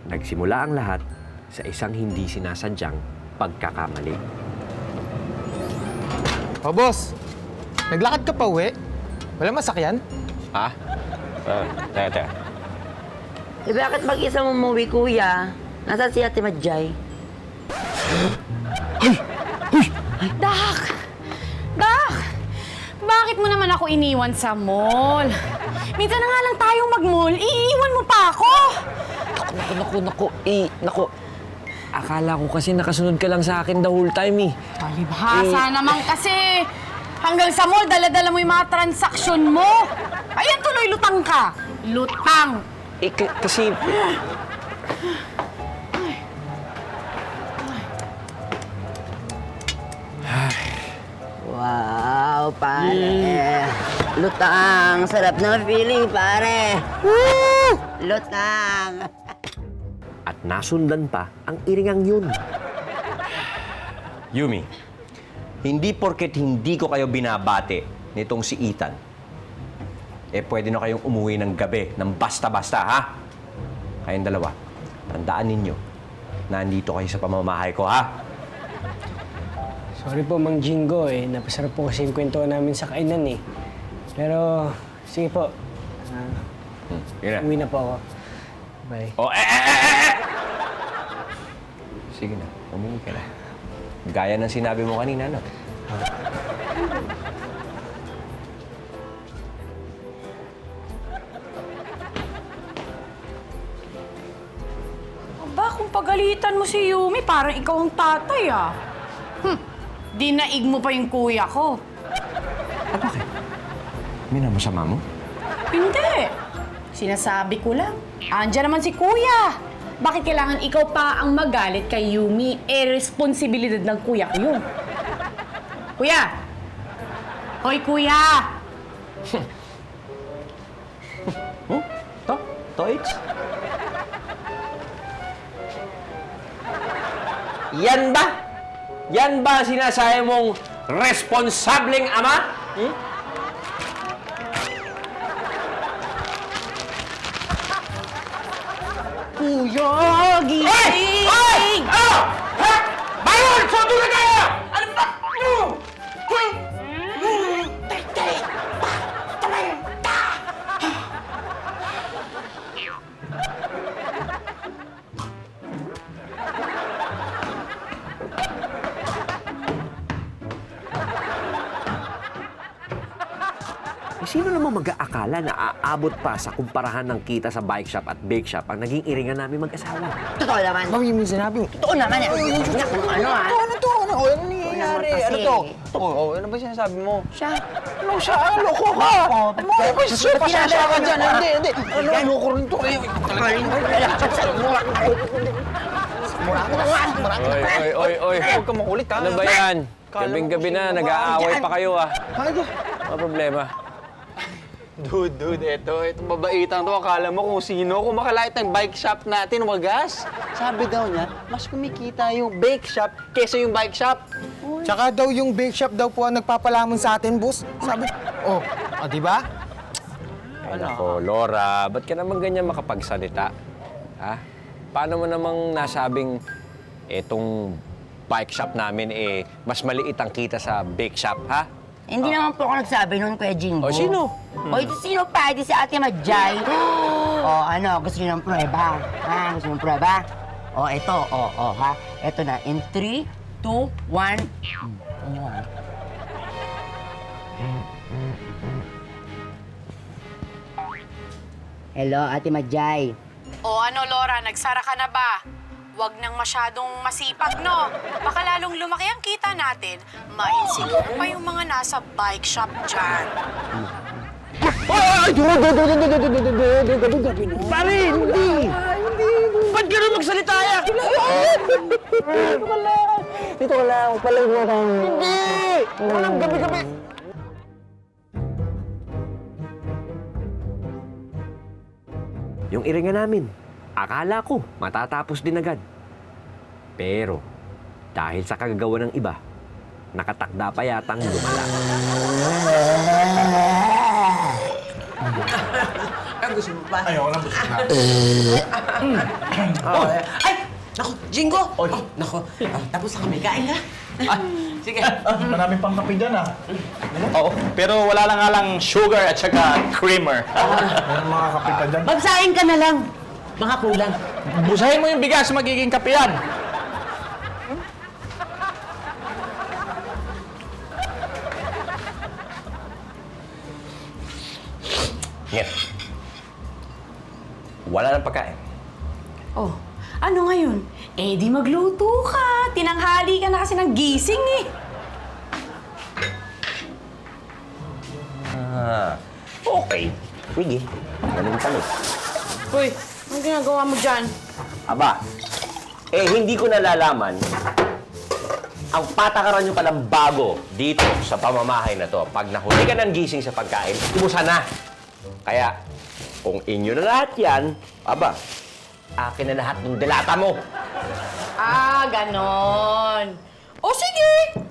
Nagsimula ang lahat sa isang hindi sinasadyang pagkakamali. O, boss. Naglakad ka pa uwi? Wala masakyan? Ha? Teka. Eh, bakit mag-isa mo umuwi, kuya? Nasaan si Ate Madjay? Dak! Dak! Bakit mo naman ako iniwan sa mall? Minsan na nga lang tayong mag-mall, iiwan mo pa ako! Naku. Akala ko kasi nakasunod ka lang sa akin the whole time eh. Palibhasa naman kasi. Hanggang sa mall, dala-dala mo yung mga transaksyon mo. Ayan, tuloy lutang ka. Lutang! Kasi... Wow, pare. Lutang. Sarap ng feeling, pare. Woo! Lutang. At nasundan pa ang iringang yun. Yumi, hindi porket hindi ko kayo binabate nitong si Ethan, eh pwede na kayong umuwi ng gabi ng basta-basta, ha? Kayong dalawa, tandaan ninyo na nandito kayo sa pamamahay ko, ha? Sorry po, Mang Jingo eh. Napasarap po kasi yung kwento namin sa kainan eh. Pero, sige po. Yun na. Uwi na po ako. Bye. Oh, Sige na, umuwi ka na. Gaya ng sinabi mo kanina, no? Aba, kung pagalitan mo si Yumi, parang ikaw ang tatay ah. Dinaig mo pa yung kuya ko. Minamasama mo? Hindi. Sinasabi ko lang. Andiyan naman si kuya. Bakit kailangan ikaw pa ang magalit kay Yumi? Responsibilidad ng kuya ko yun. Kuya! Hoy, kuya! Toits? Yan ba? Yan ba ang sinasabi mong responsableng ama? Kuya! Gising! Ay! Ah! Ha? Bayon! Soto na tayo! Ano ba? Sino naman mag-aakala na aabot pa sa kumparahan ng kita sa bike shop at bake shop ang naging iringan namin mag-asawa? Totoo naman. Bakit yung sinabi mo? Totoo naman yan. Kung ano, ah. Ano to? Ano nangyayari? Ano Ano kasi? to? Ano ba sinasabi mo? Siya. Ano siya? Loko ka! Ano ba siya? Pasensya ka dyan. Hindi. Ano? Loko rin to. Oy. Huwag ka makulit, ha? Ano ba yan? Kala mo Gabing-gabi kung na, sino nag-aaway pa kayo, ah. Ano? Ano problema? Dude, ito mabaitan to. Akala mo kung sino. Kung makalait ng bike shop natin, wagas. Sabi daw niya, mas kumikita yung bake shop kesa yung bike shop. Tsaka daw yung bake shop daw po ang nagpapalamon sa atin, boss. Sabi, di ba? Ay, nako, Laura, ba't ka naman ganyan makapagsalita? Ha? Paano mo namang nasabing etong bike shop namin mas maliit ang kita sa bake shop, ha? Hindi naman po ako nagsabi noon, Kuya Jingo. O, sino? O, ito sino pa? Ito si Ate Madjay. Ano? Gusto niyo ng prueba? Ha? Gusto niyo ng prueba? Ito. Ha? Ito na. In 3, 2, 1. Ano ha? Hello, Ate Madjay. O ano, Laura, nagsara ka na ba? Huwag nang masyadong masipag, no? Baka lalong lumaki ang kita natin, ma-insecure pa yung mga nasa bike shop dyan. Pare, hindi! Ba't gano'n magsalita yan? Dito ka lang. Palag mo kang... Hindi! Walang gabi-gabi! Yung iringan namin, akala ko matatapos din agad. Pero, dahil sa kagagawa ng iba, nakatakda pa yatang lumala. gusto mo pa? Ayoko na, gusto na. Ay! Naku, Jingo! Oh, naku, tapos na kami. Kain ka? Sige. Maraming pang kape dyan, ah. Oo, pero wala lang nga lang sugar at saka creamer. Meron mga kape pa dyan. Magsaing ka na lang. Baka kulang. Busahin mo yung bigas, magiging kape yan. Yan. Wala nang pagkain. Oh, ano ngayon? Eh, di magluto ka. Tinanghali ka na kasi ng gising eh. Okay. Sige. Ganun pala. Uy, anong ginagawa mo dyan? Aba, hindi ko nalalaman ang patakaran nyo palang bago dito sa pamamahay na to. Pag nahuli ka ng gising sa pagkain, umusa na. Kaya, kung inyo na lahat yan, aba, akin na lahat ng delata mo. Ah, ganon. O sige!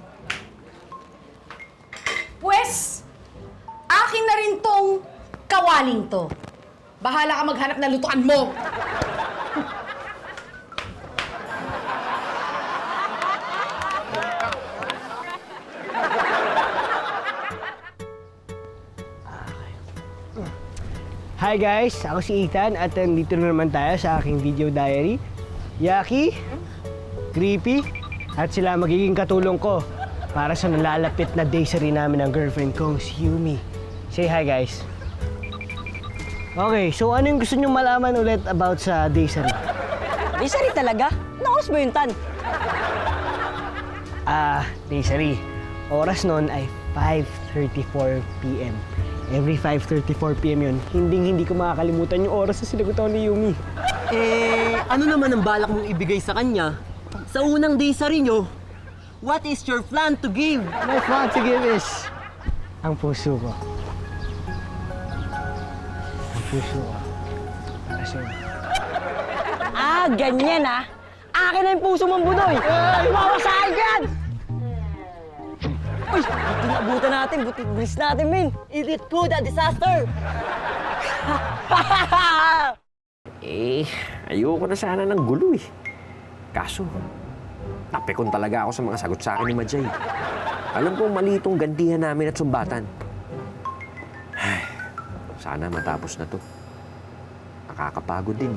Pwes, akin na rin tong kawaling to. Bahala ka maghanap ng lutuan mo. Hi guys, ako si Ethan at nandito na naman tayo sa aking video diary. Yaki, Creepy, at sila magiging katulong ko para sa nalalapit na daysary namin ng girlfriend kong si Yumi. Say hi guys. Okay, so ano yung gusto nyo malaman ulit about sa daysary? Daysary talaga? Naos mo yung tan? Daysary. Oras nun ay 5:34 p.m. Every 5:34 p.m. yun, hindi ko makakalimutan yung oras na sinagot ako ni Yumi. Ano naman ang balak mong ibigay sa kanya? Sa unang daysary nyo, what is your plan to give? My plan to give is ang puso ko. Ang puso ko. Para sa'yo. Ganyan ah! Akin na yung puso mong budoy! Iwawasahin ka yan! Uy! Buti naabutan natin, buti bilis natin, men! Is it good, a disaster? Ayoko na sana ng gulo eh. Kaso, napikon talaga ako sa mga sagot sa akin ni Majay. Alam kong mali itong gantihan namin at sumbatan. Ay, sana matapos na to. Nakakapagod din.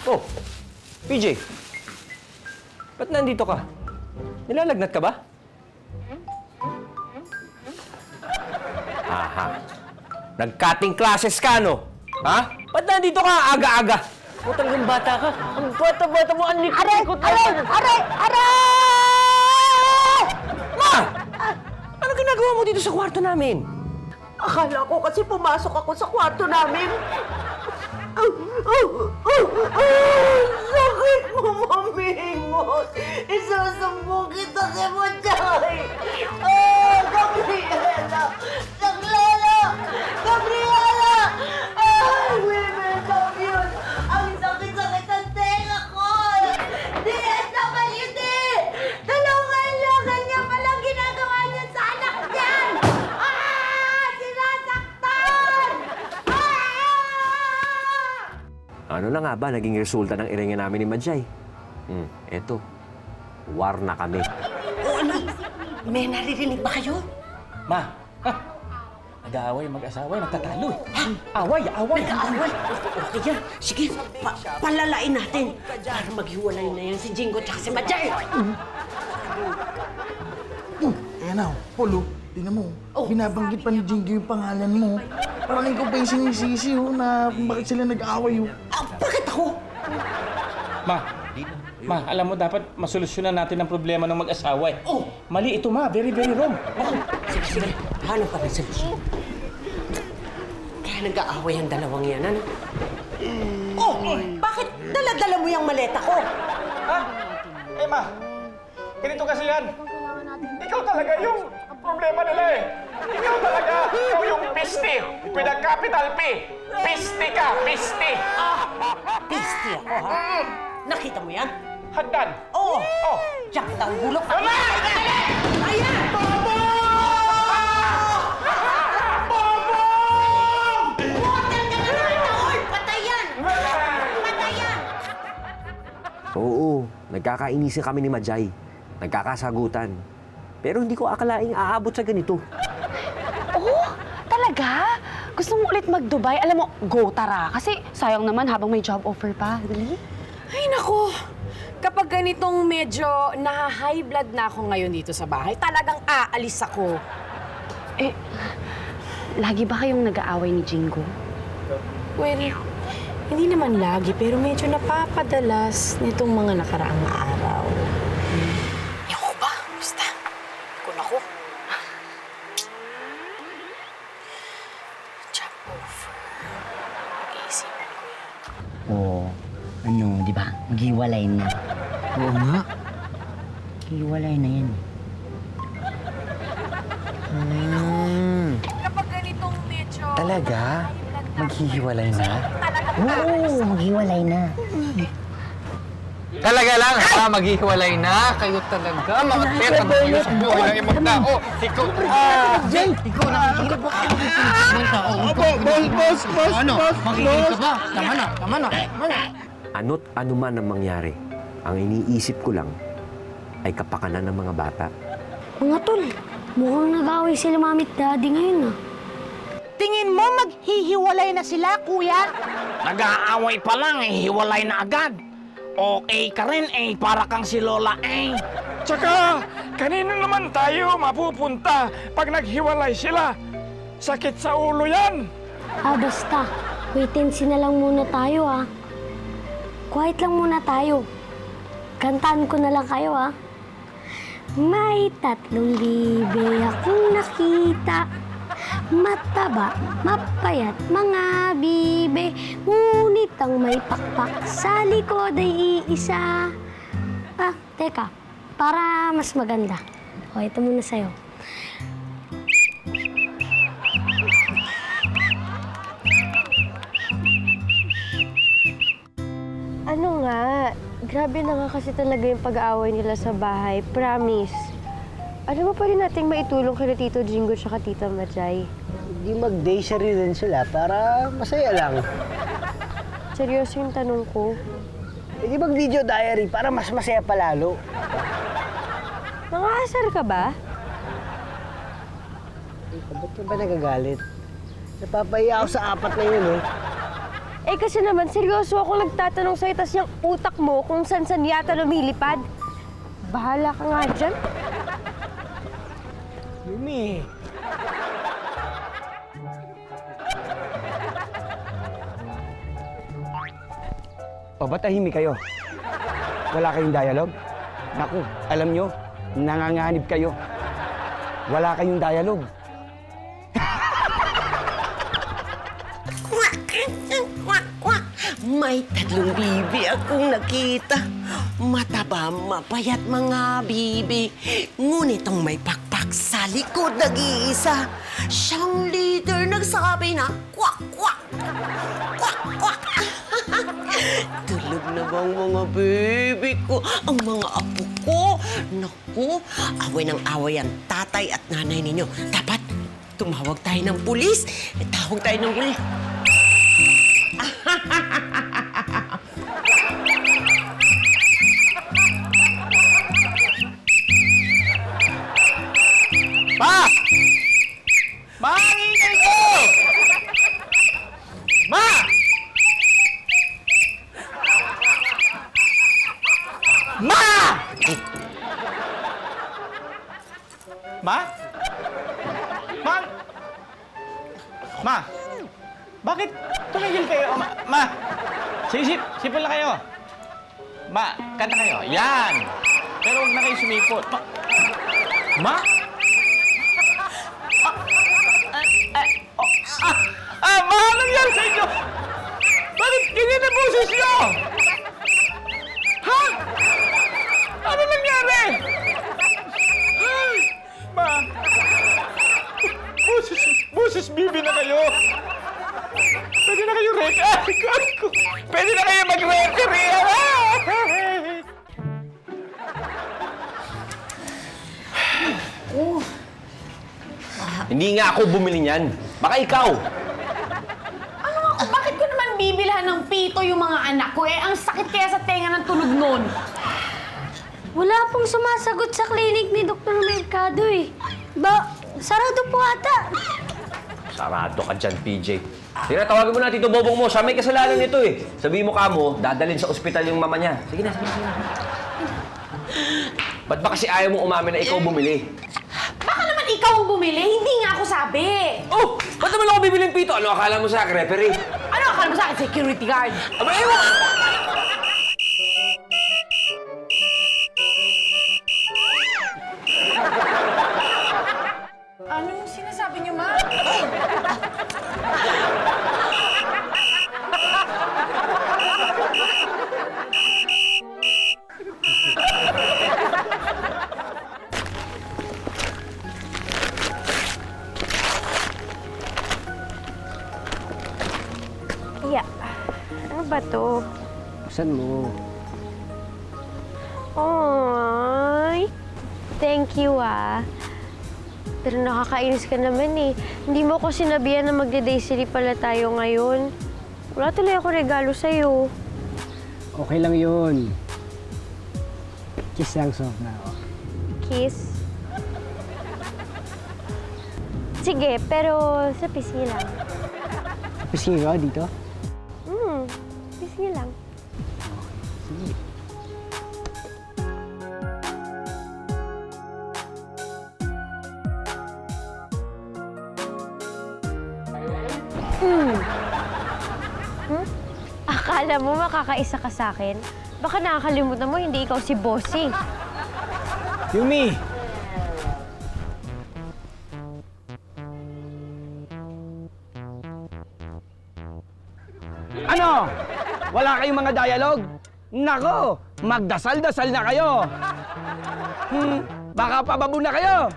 Oh, PJ. Ba't nandito ka? Nilalagnat ka ba? Aha. Nag-cutting classes ka, no? Ha? Ba't nandito ka aga-aga? O talagang bata ka. Ang bata-bata mo, ang likot-likot mo. Ma! Ano ginagawa mo dito sa kwarto namin? Akala ko kasi pumasok ako sa kwarto namin. Sakit mo, mamimot. Isusumbong kita kay Majay. Gabriela! Gabriela! Gabriela! Women love yun. Ang sakit-sakit ang tenga ko. DSWD! Tulungan lang. Ganyan palang ginagawa niya sa anak niyan. Sinasaktan! Ano na nga ba naging resulta ng iringan namin ni Majay? Eto, war na kami. O ano? May naririnig ba kayo? Ma, nag-aaway mag-asawa, nagtatalo eh. Away! Nag-aaway. Okay yan. Sige, palalain natin. Para maghiwalay na yan si Jingo at si Majay. Ayan na, Polo. Tingnan mo. Binabanggit pa ni Jingy yung pangalan mo. Parang ikaw pa yung sinisisi, na kung bakit sila nag-aaway, Bakit ako? Ma, alam mo, dapat masolusyonan natin ang problema ng mag-asawa eh. Mali ito, ma. Very, very wrong. Sige. Hanap ka ng solusyon. Kaya nag-aaway ang dalawang yan, ano? Bakit dala-dala mo yung maleta ko? Ha? Ma, ganito kasi yan. Ikaw talaga yung problema nila eh. Ikaw talaga. Ikaw yung piste. With a capital P. Piste ka, piste. Piste ako, ha? Nakita mo yan? Hagdan. Oo. Diyak kita ang gulok. Ayan! Oo, nagkakainisin kami ni Majay. Nagkakasagutan. Pero hindi ko akalaing aabot sa ganito. Oh, talaga? Gusto mo ulit mag-Dubai? Alam mo, go tara. Kasi sayang naman habang may job offer pa. Dali. Ay, nako. Kapag ganitong medyo na-high blood na ako ngayon dito sa bahay, talagang aalis ako. Eh, lagi ba kayong nag-aaway ni Jingo? Well, hindi naman lagi, pero medyo napapadalas nitong mga nakaraang araw. Ewan ko ba? Basta, kung ako. Job offer. Pag-iisipan ko yan. Oo. Ano, di ba? Maghiwalay na. Oo nga. Maghiwalay na yan. Kapag ganitong medyo... Talaga? Maghihiwalay na? Oo, maghiwalay na. Talaga lang, ha? Maghihiwalay na? Kayo talaga? Mga peta ba kayo sa buhay ng ibang tao? Ikaw, Jay! ikaw nakikita ba kayo ng tao? Boss! Ano? Makikita ba? Tama na. Ano't ano man ang mangyari, ang iniisip ko lang ay kapakanan ng mga bata. Mga tol, mukhang nag-away sila mami at daddy ngayon ah. Tingin mo maghihiwalay na sila, kuya? Nag-aaway pa lang hiwalay na agad. Okay ka rin para kang si Lola Tsaka, kanino naman tayo mapupunta pag naghiwalay sila? Sakit sa ulo yan! Basta, wait and see na lang muna tayo ah. Quiet lang muna tayo. Kantaan ko na lang kayo ah. May 3 bibe akong nakita. Mataba, mapayat, mga bibe. Ngunit ang may pakpak sa likod ay iisa. Teka. Para mas maganda. O, ito muna sa'yo. Ano nga? Grabe na nga kasi talaga yung pag-aaway nila sa bahay. Promise. Ano ba pa rin nating maitulong kay Tito Jingo at Tita Majay? Hindi mag-day share din sila para masaya lang. Seryoso yung tanong ko. Hindi mag-video diary para mas masaya palalo. Nangaasar ka ba? Ba't ka ba nagagalit? Napapahiya ako sa 4 na yun, Eh kasi naman, seryoso ako nagtatanong sa'yo, tas yung utak mo kung san-san yata lumilipad. Bahala ka nga dyan. Yumi. O, ba't tahimik kayo? Wala kayong dialogue? Naku, alam nyo, nanganganib kayo. Wala kayong dialogue. May 3 bibi akong nakita. Mataba, mapayat mga bibi. Ngunit ang may pakpak sa likod nag-iisa. Siyang leader nagsabi na, kwak, kwak, kwak, kwak. Tulog na bang mga baby ko? Ang mga apo ko? Naku, away ng away ang tatay at nanay ninyo. Dapat tumawag tayo ng pulis. Tawag tayo ng pulis. Ma! Ma, ang ingay ko! Ma! Ma! Ma? Ma? Ma? Bakit tumigil kayo? Ma! Sipon lang kayo. Ma, kanta kayo. Yan! Pero huwag na kayo sumipot. Ma? Ma, anong nangyari sa inyo? Bakit ganyan ang boses niyo? Ha? Ano nangyari? Ay, ma. Boses bibi na kayo. Pwede na kayo Pwede na kayo mag-referee. Hindi nga ako bumili niyan. Baka ikaw. Bakit ko naman bibilhan ng pito yung mga anak ko. Eh, ang sakit kaya sa tenga ng tunog nun. Wala pong sumasagot sa klinik ni Dr. Mercado eh. Sarado po ata. Sarado ka dyan, PJ. Tinatawagan mo na Tito Bobong mo. Siya may kasalanan nito eh. Sabihin mo ka mo, dadalhin sa ospital yung mama niya. Sige na, sige na. Ba't ba kasi ayaw mong umamin na ikaw bumili? Baka naman ikaw ang bumili, hindi nga ako sabi. Oh! Ba't naman ako bibiling pito? Ano akala mo sa akin, referee? Ano akala mo sa akin, security guard? Aba, ewan! Ano yung sinasabi niyo, ma? Yeah. Ano ba to? Buksan mo. Ay, thank you Pero nakakainis ka naman eh. Hindi mo ko sinabihan na magde-daisy pala tayo ngayon. Wala tuloy ako regalo sa'yo. Okay lang yun. Kiss lang, soft na ako. Kiss? Sige, pero sa pisngi lang. Pisingin ko dito? Pisngi lang. Sige. Akala mo makakaisa ka sa akin? Baka nakakalimutan mo, hindi ikaw si Bossy. Yumi! Ano? Wala kayong mga dialogue? Nako! Magdasal-dasal na kayo! Baka pababo na kayo!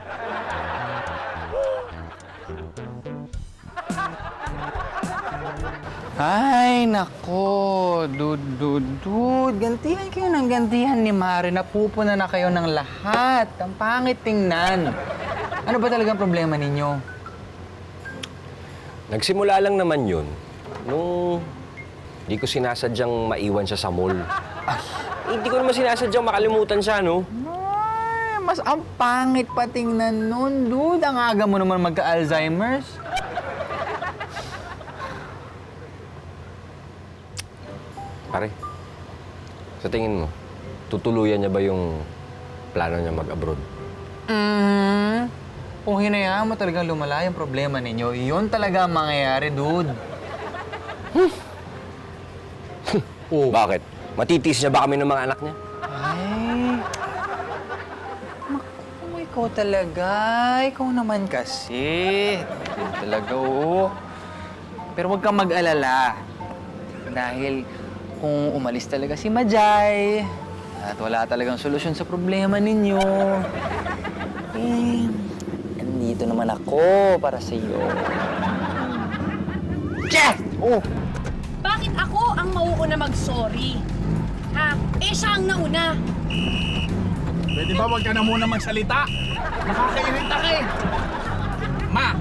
Ay, nako. Dude. Gantihan kayo ng gantihan ni Mare. Napupuna na kayo ng lahat. Ang pangit tingnan. Ano ba talagang problema ninyo? Nagsimula lang naman yun nung di ko sinasadyang maiwan siya sa mall. Hindi ko naman sinasadyang makalimutan siya, no? Ay, mas ang pangit pa tingnan nun, dude. Ang aga mo naman magka-Alzheimer's. Pare, sa tingin mo, tutuluyan niya ba yung plano niya mag-abroad? Kung hinayaan mo talagang lumala yung problema ninyo, yun talaga ang mangyayari, dude. Bakit? Matitis niya ba kami ng mga anak niya? Ay, naku, ikaw talaga. Ikaw naman kasi. Yun talaga, oo. Pero huwag kang mag-alala. Dahil kung umalis talaga si Majay at wala talagang solusyon sa problema ninyo, nandito naman ako para sa iyo. Jeff! Oh! Bakit ako ang mauuna mag-sorry? Ha? Eh, siya ang nauna. Pwede ba wag ka na muna magsalita? Nakakairita ka eh. Ma,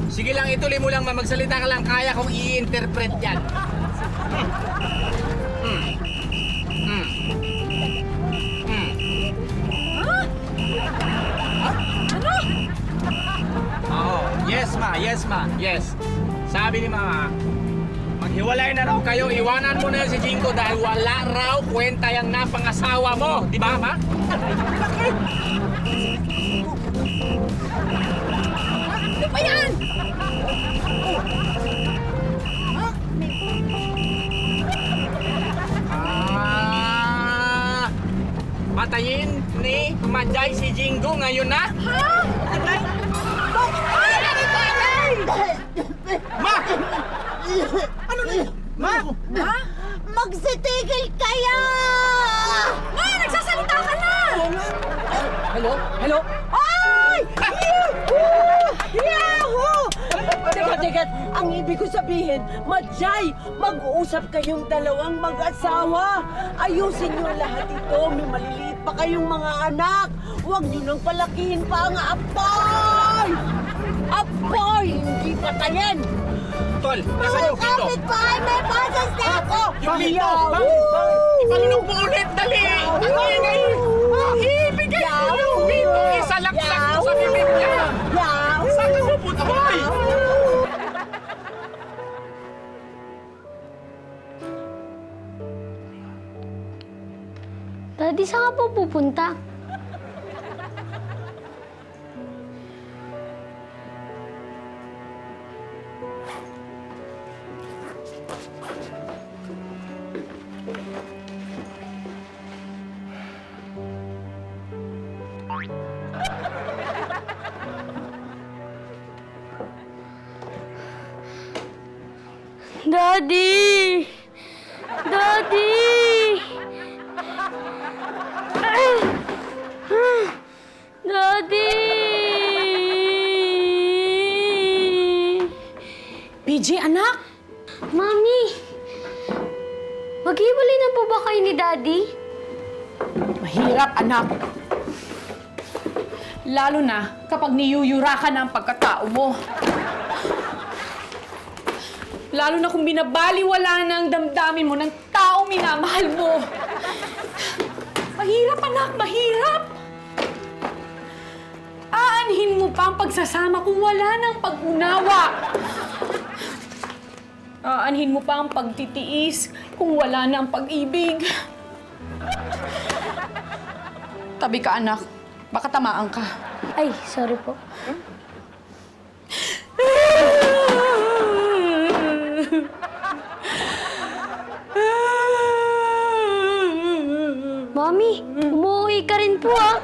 sige lang, ituloy mo lang, magsalita ka lang. Kaya kong i-interpret yan. Yes, ma. Yes. Sabi ni Mama, maghiwalay na raw kayo. Iwanan mo na yan si Jingo dahil wala raw kwenta yung napangasawa mo. Di ba, Ma? Ano ba yan? Patayin ni Majay si Jingo ngayon na? Ha? Aray! Ma! Ano na? Ma! Ha? Magsitigil kayo! Ma! Nagsasalita ka na! Hello? Hello? Ay! Yahoo! Teka. Ang ibig ko sabihin, Majay, mag-uusap kayong dalawang mag-asawa. Ayusin niyo lahat ito. May maliliit pa kayong mga anak. Huwag niyo nang palakihin pa ang apoy! Apoy! Hindi patayin! Tol, nasa yung pito? Kapit bahay, may pasas na ako! Dito! Ipalunok mo ulit! Dali! Ingay! Ibigay mo yung dito! Isalaksak mo sa bibig niya! Saan ka pupunta? Hoy! Daddy, saan ka po pupunta? Daddy! Daddy! Daddy! PJ, anak! Mami! Maghiwalay na po ba kayo ni Daddy? Mahirap, anak. Lalo na kapag niyuyura ka na ang pagkatao mo. Lalo na kung binabaliwala na ang damdamin mo ng taong minamahal mo. Mahirap, anak, mahirap. Aanhin mo pa ang pagsasama kung wala ng pag-unawa. Aanhin mo pa ang pagtitiis kung wala na ang pag-ibig. Tabi ka, anak. Baka tamaan ka. Ay, sorry po. Mami, umuwi ka rin po ah.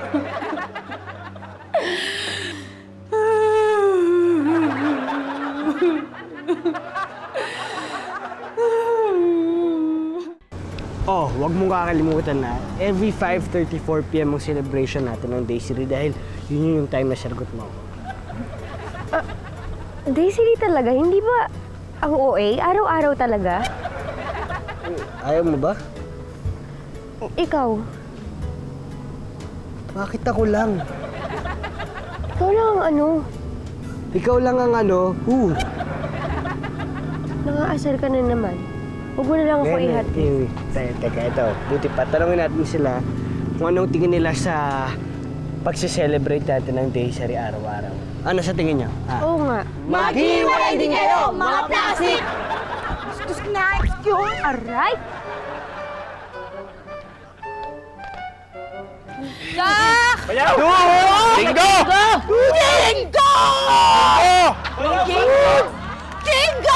Oh, wag mong kakalimutan na every 5:34 PM ang celebration natin ng Daisy dahil yun yung time na sinagot mo ako. Daisy talaga, hindi ba ang OA? Araw-araw talaga? Ayaw mo ba? Ikaw? Bakit ako lang? Ikaw lang ang ano? Ikaw lang ang ano, who? Nangaasar ka na naman. Huwag mo na lang ako ihati. Teka, ito. Buti pa. Tanungin natin sila kung anong tingin nila sa pagse-celebrate natin ng Daisy araw-araw. Ano sa tingin niyo? Oo nga. Maghiwalay din kayo, mga plastic! Gusto na, excuse! Aray! Jingo! Jingo! Jingo! Jingo! Jingo!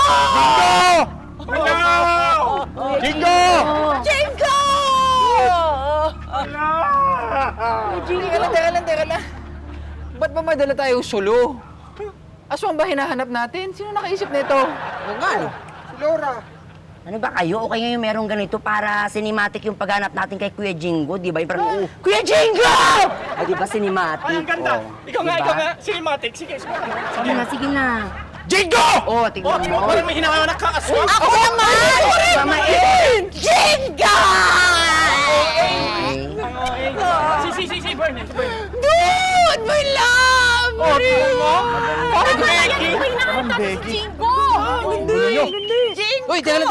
Jingo! Teka lang. Ba't ba madala tayong solo? Aswang ba hinahanap natin? Sino nakaisip nito? Ano ba kayo? Okay ngayon merong ganito para cinematic yung paghanap natin kay Kuya Jingo, di ba? Yung parang, Kuya Jingo! O, di ba cinematic? Ay, ang ganda! Oh, Ikaw nga, cinematic. Sige. Sige na. Jingo! Oh, tignan mo. Parang may hinahanap kang aswang. Ako naman! Mamain! Jingo! Si Bernie. Dude! My love! Oh, tingnan mo. Parang Becky. Parang Becky. Jingo! Hindi! Jingo! Uy, teka lang.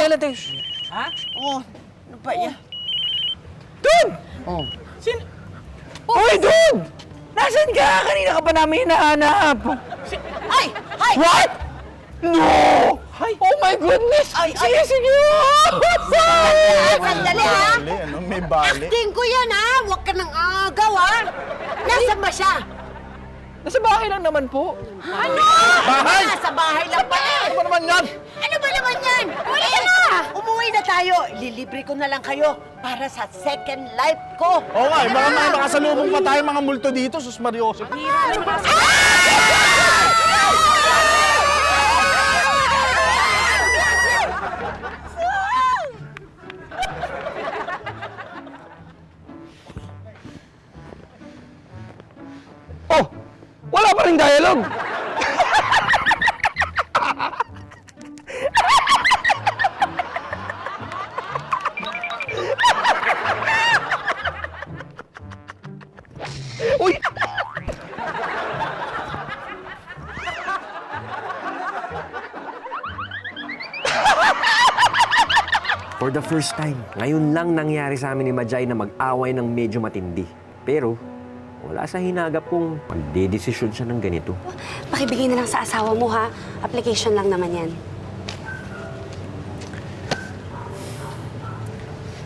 Ha? Ano ba yan? Oh. Uy, dude! Nasaan ka? Kanina ka pa namin hinahanap. Ay! What? No! Oh my goodness! Sige! Sandali ha! May bali. Acting ko yan ha! Huwag ka nang agaw ha! Nasaan ba siya? Nasa bahay lang naman po. Ano? Bahay? Nasa bahay lang ba eh? Ano ba naman yan? Ano ba naman yan? Umuwi na! Umuwi na tayo. Lilibre ko na lang kayo para sa second life ko. Oo nga, baka may makasalubong pa tayo mga multo dito, sus Marioso. Oh! Wala pa rin dialogue! Uy! For the first time. Ngayon lang nangyari sa amin ni Majay na mag-away ng medyo matindi. Pero, wala sa hinagap kung magdedesisyon siya ng ganito. Pakibigay na lang sa asawa mo, ha? Application lang naman yan.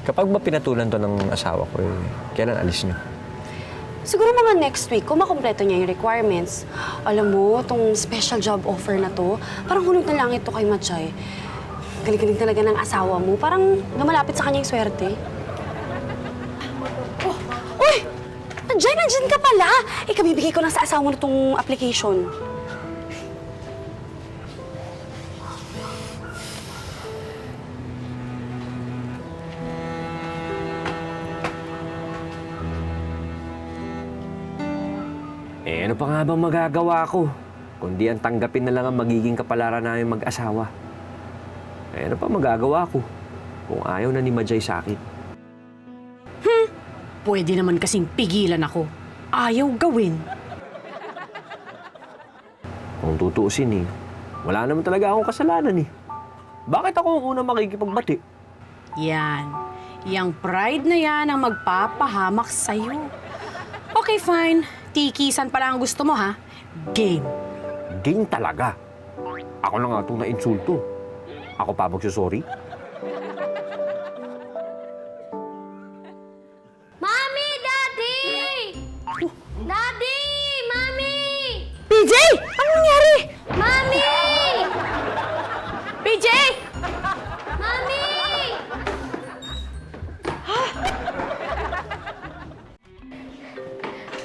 Kapag ba pinatulan to ng asawa ko, kailan alis niyo? Siguro mga next week, kung makompleto niya yung requirements. Alam mo, itong special job offer na to, parang hunod na lang ito kay Majay. Galing-galing talaga ng asawa mo. Parang lumalapit sa kanya yung swerte. Oh, uy! Nandiyan ka pala! Kabibigay ko lang sa asawa mo na itong application. Ano pa nga bang magagawa ko? Kundi ang tanggapin na lang ang magiging kapalaran namin mag-asawa. Ano pa magagawa ko kung ayaw na ni Majay sa akin? Pwede naman kasing pigilan ako. Ayaw gawin. Kung tutuusin wala naman talaga akong kasalanan Bakit ako ang unang makikipagbati? Yan. Yang pride na yan ang magpapahamak sa'yo. Okay, fine. Tikisan pala ang gusto mo, ha? Game. Game talaga. Ako na nga itong na-insulto. Ako pa magsusorry? Mami! Daddy! Daddy! Mami! PJ! Ano nangyari? Mami! PJ! Mami!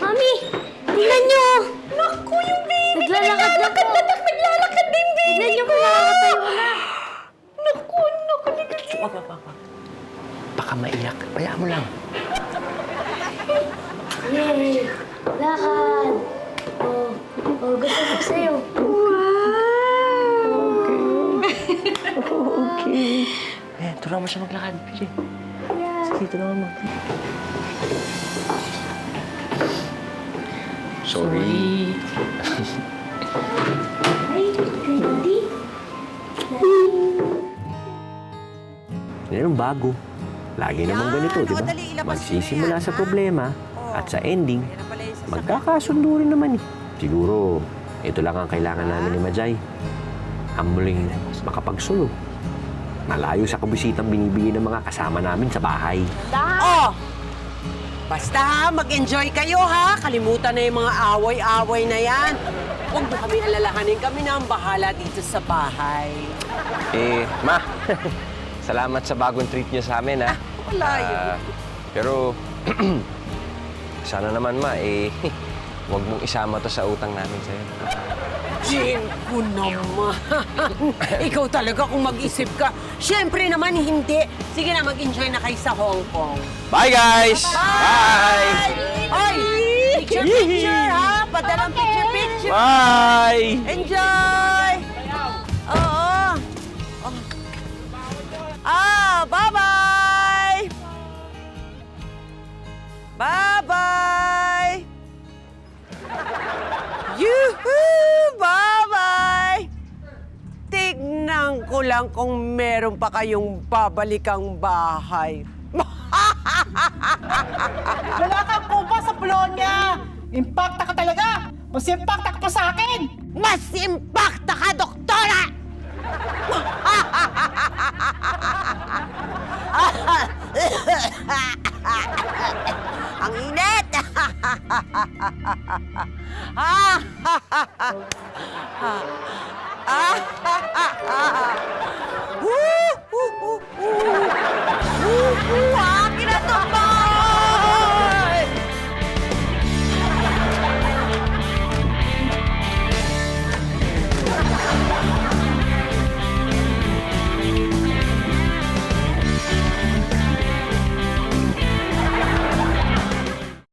Mami! Tingnan nyo! Naku, yung baby! Naglalakad na po! Naglalakad na yung baby! Tingnan nyo kung nakakatayo na! Naku, ligasi! Baka maiyak. Kaya mo lang. Yay! Lakad! Good luck sa'yo. Okay. Turuan mo siya maglakad, PJ. Sige, turuan mo. Sorry. Ay, Daddy. Yan ang bago. Lagi naman ganito, di ba? Magsisimula sa problema at sa ending, magkakasundo rin naman Siguro, ito lang ang kailangan namin ni Majay. Ang muling makapagsulo. Malayo sa kabisitang binibigay ng mga kasama namin sa bahay. Oh! Basta mag-enjoy kayo, ha? Kalimutan na yung mga away-away na yan. Huwag mo kami alalahanin. Kami na ang bahala dito sa bahay. Ma, salamat sa bagong treat niyo sa amin, ha? Wala yun. Pero, sana naman, Ma, huwag mong isama to sa utang namin sa'yo. Jingko naman. Ikaw talaga kung mag-isip ka. Siyempre naman, hindi. Sige na, mag-enjoy na kayo sa Hong Kong. Bye, guys! Bye! Ay! Picture, ha? Padalang picture. Bye! Enjoy! Oo. Bye-bye! Bye-bye! Yuhuu! Bye-bye! Tignan ko lang kung meron pa kayong babalikang bahay. Wala kang kumpa sa Polonia! Impacta ka talaga! Mas impacta ka pa sa akin! Mas impacta ka, doktora! Ang init! Woo!